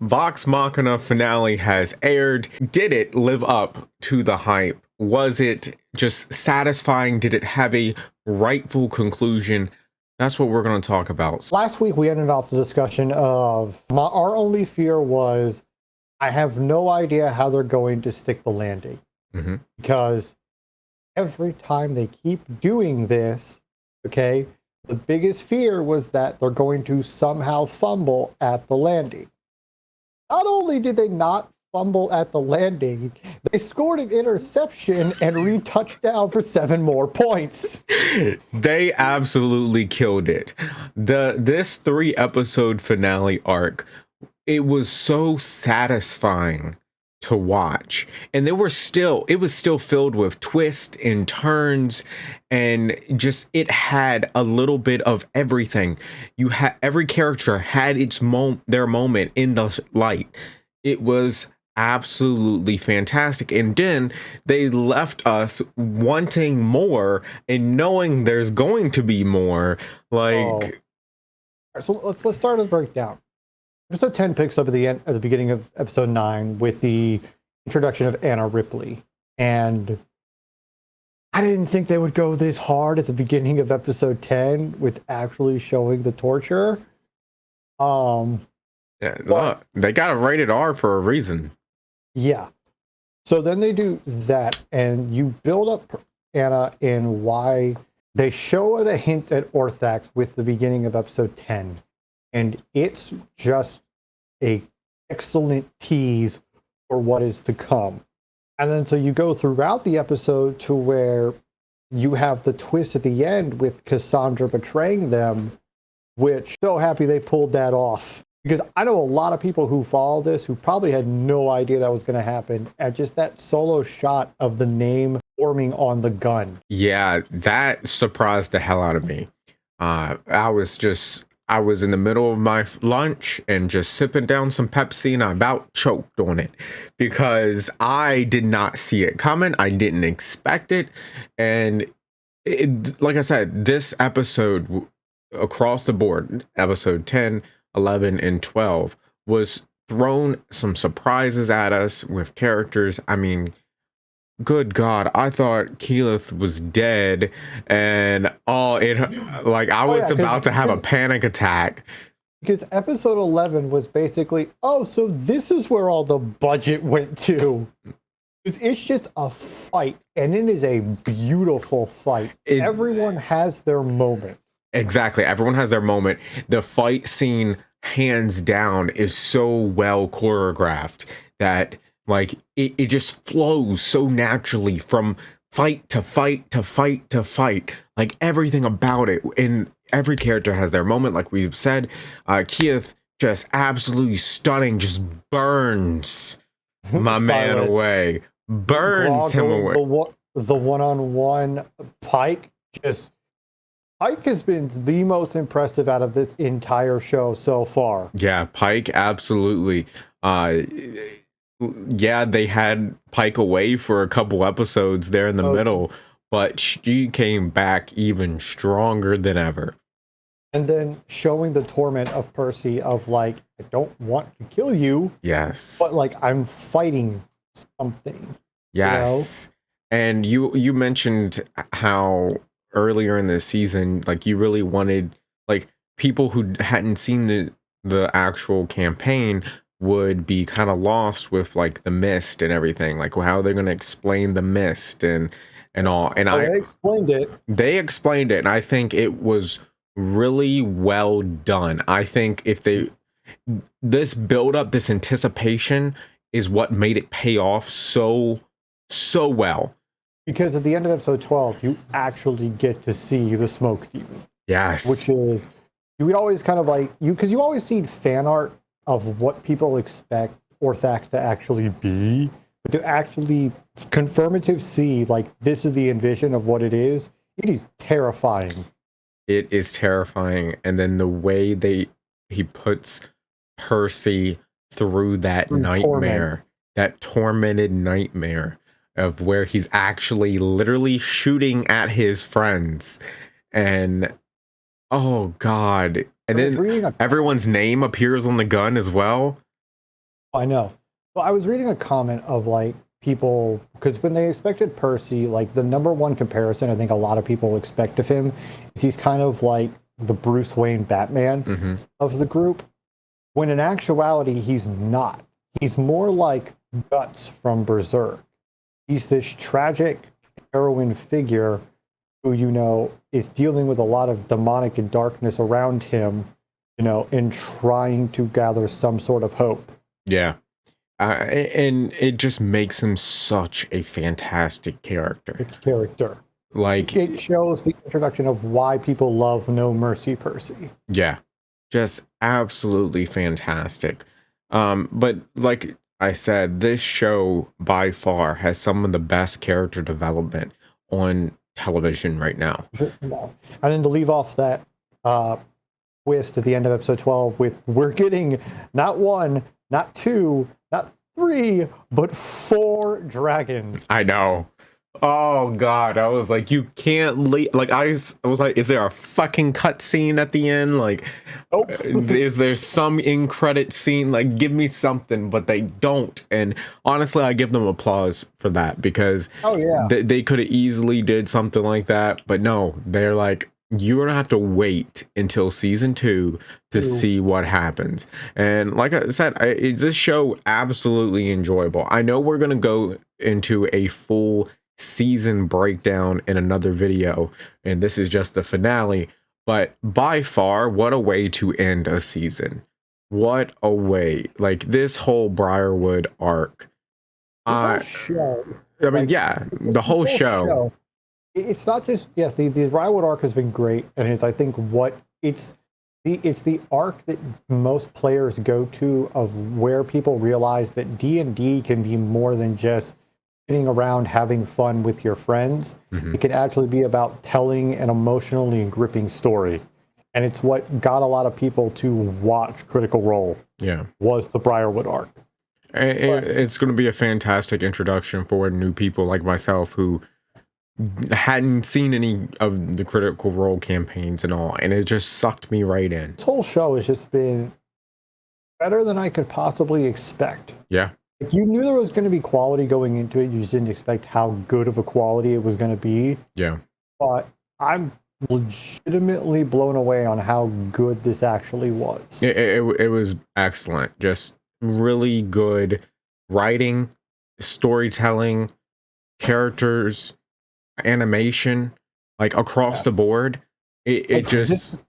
Vox Machina finale has aired. Did it live up to the hype? Was it just satisfying? Did it have a rightful conclusion? That's what we're going to talk about. Last week, we ended off the discussion of our only fear was I have no idea how they're going to stick the landing. Because every time they keep doing this, okay, the biggest fear was that they're going to somehow fumble at the landing. Not only did they not fumble at the landing, they scored an interception and re-touchdown for 7 more points. They absolutely killed it. This 3-episode finale arc, it was so satisfying to watch, and it was still filled with twists and turns, and just it had a little bit of everything. You had every character had their moment in the light. It was absolutely fantastic, and then they left us wanting more and knowing there's going to be more. So let's start with the breakdown. Episode 10 picks up at the beginning of episode 9 with the introduction of Anna Ripley. And I didn't think they would go this hard at the beginning of episode 10 with actually showing the torture. Look, they got a rated R for a reason. Yeah. So then they do that, and you build up Anna in why they show it a hint at Orthax with the beginning of episode 10. And it's just a excellent tease for what is to come. And then so you go throughout the episode to where you have the twist at the end with Cassandra betraying them, which so happy they pulled that off. Because I know a lot of people who follow this who probably had no idea that was going to happen. And just that solo shot of the name forming on the gun. Yeah, that surprised the hell out of me. I was in the middle of my lunch and just sipping down some Pepsi, and I about choked on it because I did not see it coming. I didn't expect it. And like I said, this episode across the board, episode 10, 11, and 12, was thrown some surprises at us with characters. I mean, good God, I thought Keyleth was dead, and I was about to have a panic attack. Because episode 11 was basically, so this is where all the budget went to. It's just a fight, and it is a beautiful fight. Everyone has their moment. Exactly, everyone has their moment. The fight scene, hands down, is so well choreographed that it just flows so naturally from fight to fight to fight to fight. Like everything about it, and every character has their moment, like we've said. Keith, just absolutely stunning, just burns my man away. Burns him away. The one-on-one Pike has been the most impressive out of this entire show so far. Yeah, Pike, absolutely. Yeah, they had Pike away for a couple episodes there in the middle, but she came back even stronger than ever. And then showing the torment of Percy of I don't want to kill you. Yes. But I'm fighting something. Yes. You know? And you mentioned how earlier in the season, you really wanted people who hadn't seen the actual campaign would be kind of lost with the mist and everything, how they're going to explain the mist and all. And they explained it, and I think it was really well done. I think this build up, this anticipation is what made it pay off so well. Because at the end of episode 12, you actually get to see the smoke demon. Yes. Which is, you would always kind of because you always see fan art of what people expect Orthax to actually be, but to actually confirmative see, this is the envision of what it is terrifying. It is terrifying. And then the way he puts Percy through that nightmare, that tormented nightmare of where he's actually literally shooting at his friends. And oh God. And then everyone's name appears on the gun as well. I know. Well, I was reading a comment of like people because when they expected Percy, like the number one comparison I think a lot of people expect of him is he's kind of like the Bruce Wayne Batman of the group. When in actuality, he's not. He's more like Guts from Berserk. He's this tragic heroine figure who, is dealing with a lot of demonic and darkness around him, and trying to gather some sort of hope. Yeah. And it just makes him such a fantastic character. Like, it shows the introduction of why people love No Mercy Percy. Yeah, just absolutely fantastic. But like I said, this show by far has some of the best character development on television right now. And then to leave off that twist at the end of episode 12 with we're getting not one, not two, not three, but 4 dragons. I know. Oh god, I was like, you can't leave. Like I was like, is there a fucking cutscene at the end? Like, is there some in credit scene? Like, give me something, but they don't. And honestly, I give them applause for that because they could have easily did something like that, but no, they're like, you're gonna have to wait until season 2 to see what happens. And like I said, is this show absolutely enjoyable. I know we're gonna go into a full season breakdown in another video, and this is just the finale, but by far, what a way to end a season. What a way. Like this whole Briarwood arc. This whole show. I mean, yeah, the whole show. It's not just the Briarwood arc has been great, and it's I think it's the arc that most players go to of where people realize that D&D can be more than just sitting around having fun with your friends. It can actually be about telling an emotionally gripping story, and it's what got a lot of people to watch Critical Role. Was the Briarwood arc. It's going to be a fantastic introduction for new people like myself who hadn't seen any of the Critical Role campaigns and all, and it just sucked me right in. This whole show has just been better than I could possibly expect. Yeah. If you knew there was going to be quality going into it, you just didn't expect how good of a quality it was going to be. Yeah. But I'm legitimately blown away on how good this actually was. It was excellent. Just really good writing, storytelling, characters, animation, like across the board. This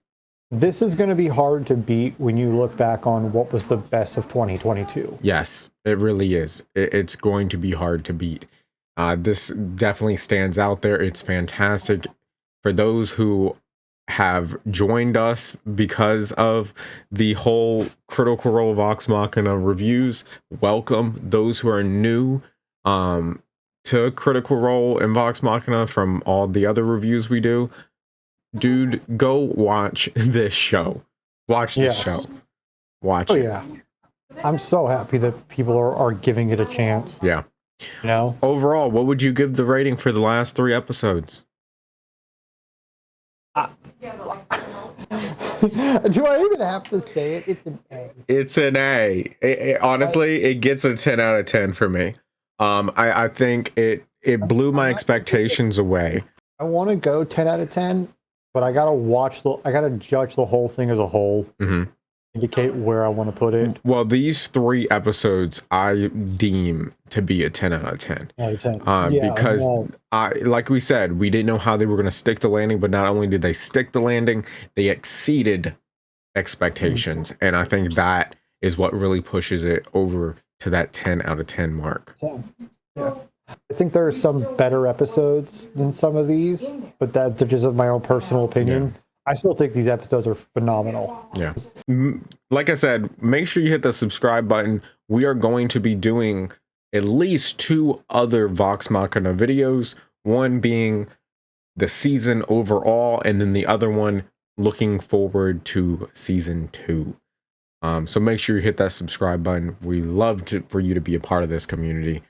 is going to be hard to beat when you look back on what was the best of 2022. Yes, it really is. It's going to be hard to beat. This definitely stands out there. It's fantastic. For those who have joined us because of the whole Critical Role Vox Machina reviews, welcome. Those who are new to Critical Role and Vox Machina from all the other reviews we do, dude, go watch this show. Watch this show. Watch it. Yeah. I'm so happy that people are giving it a chance. Yeah. Overall, what would you give the rating for the last 3 episodes? Do I even have to say it? It's an A. It's an A. Honestly, it gets a 10 out of 10 for me. I think it blew my expectations away. I want to go 10 out of 10, but I gotta judge the whole thing as a whole. Indicate where I want to put it. Well, these 3 episodes I deem to be a 10 out of 10. Because like we said, we didn't know how they were going to stick the landing, but not only did they stick the landing, they exceeded expectations. And I think that is what really pushes it over to that 10 out of 10 mark. Yeah. I think there are some better episodes than some of these, but that's just of my own personal opinion. Yeah. I still think these episodes are phenomenal. Yeah. Like I said, make sure you hit the subscribe button. We are going to be doing at least 2 other Vox Machina videos, one being the season overall, and then the other one looking forward to season 2. So make sure you hit that subscribe button. We love for you to be a part of this community.